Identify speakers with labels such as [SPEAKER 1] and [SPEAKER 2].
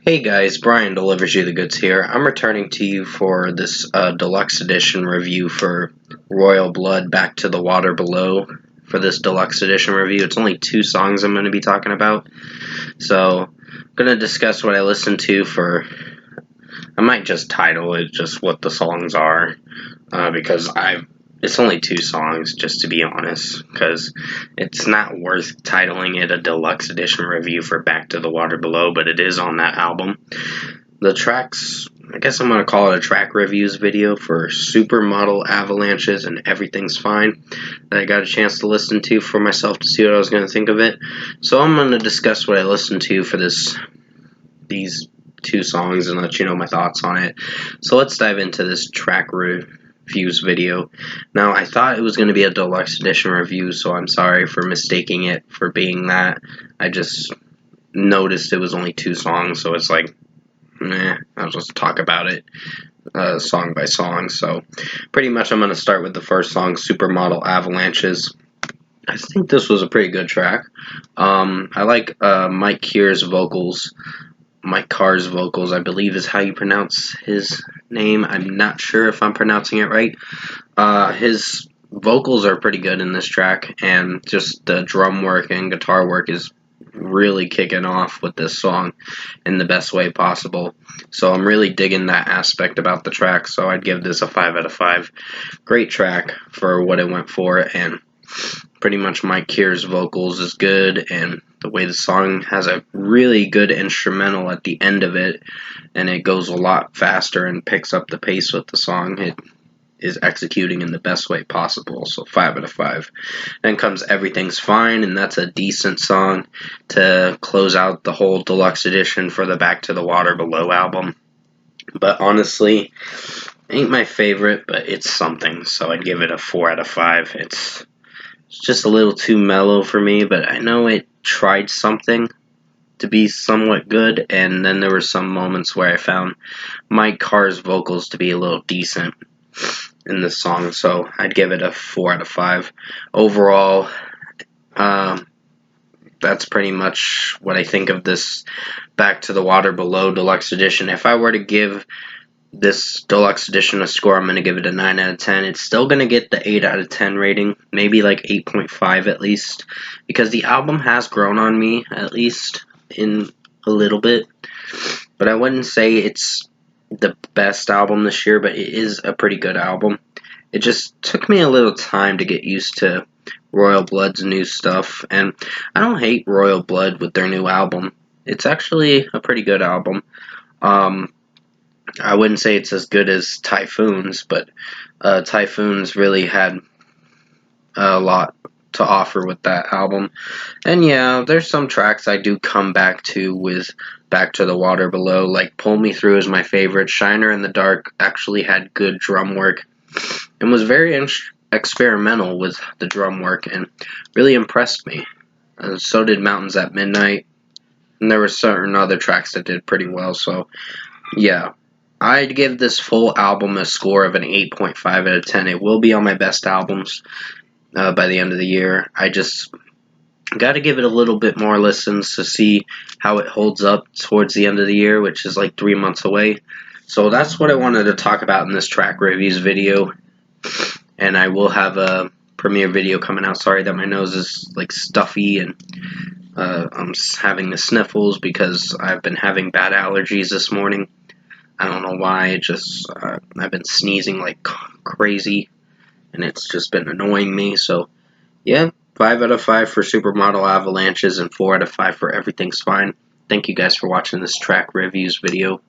[SPEAKER 1] Hey guys, Brian delivers you the goods here. I'm returning to you for this deluxe edition review for Royal Blood Back to the Water Below. For this deluxe edition review, it's only 2 songs I'm going to be talking about. So, I'm going to discuss what I listened to for... I might just title it just what the songs are, because it's only 2 songs, just to be honest, because it's not worth titling it a deluxe edition review for Back to the Water Below, but it is on that album. The tracks, I guess I'm going to call it a track reviews video for Supermodel, Avalanches, and Everything's Fine that I got a chance to listen to for myself to see what I was going to think of it. So I'm going to discuss what I listened to for these 2 songs and let you know my thoughts on it. So let's dive into this track reviews video. Now, I thought it was going to be a deluxe edition review, so I'm sorry for mistaking it for being that. I just noticed it was only 2 songs, so it's like, I'll just talk about it song by song. So pretty much I'm going to start with the first song, Supermodel Avalanches. I think this was a pretty good track. I like Mike Carr's vocals, I believe is how you pronounce his name. I'm not sure if I'm pronouncing it right. His vocals are pretty good in this track, and just the drum work and guitar work is really kicking off with this song in the best way possible. So I'm really digging that aspect about the track, so I'd give this a 5 out of 5. Great track for what it went for, and pretty much Mike Carr's vocals is good, and the way the song has a really good instrumental at the end of it, and it goes a lot faster and picks up the pace with the song. It is executing in the best way possible, so 5 out of 5. Then comes Everything's Fine, and that's a decent song to close out the whole deluxe edition for the Back to the Water Below album. But honestly, ain't my favorite, but it's something, so I'd give it a 4 out of 5. It's just a little too mellow for me, but I know it tried something to be somewhat good, and then there were some moments where I found Mike Carr's vocals to be a little decent in this song, so I'd give it a 4 out of 5. Overall, that's pretty much what I think of this Back to the Water Below Deluxe Edition. If I were to give this Deluxe Edition a score, I'm going to give it a 9 out of 10. It's still going to get the 8 out of 10 rating, maybe like 8.5 at least, because the album has grown on me, at least in a little bit. But I wouldn't say it's the best album this year, but it is a pretty good album. It just took me a little time to get used to Royal Blood's new stuff, and I don't hate Royal Blood with their new album. It's actually a pretty good album. I wouldn't say it's as good as Typhoon's, but Typhoon's really had a lot to offer with that album. And yeah, there's some tracks I do come back to with Back to the Water Below, like Pull Me Through is my favorite. Shiner in the Dark actually had good drum work and was very experimental with the drum work and really impressed me. So did Mountains at Midnight, and there were certain other tracks that did pretty well, so yeah. I'd give this full album a score of an 8.5 out of 10. It will be on my best albums by the end of the year. I just got to give it a little bit more listens to see how it holds up towards the end of the year, which is like 3 months away. So that's what I wanted to talk about in this track reviews video. And I will have a premiere video coming out. Sorry that my nose is like stuffy and I'm having the sniffles because I've been having bad allergies this morning. I don't know why, I've been sneezing like crazy, and it's just been annoying me, so, yeah, 5 out of 5 for Supermodel Avalanches, and 4 out of 5 for Everything's Fine. Thank you guys for watching this track reviews video.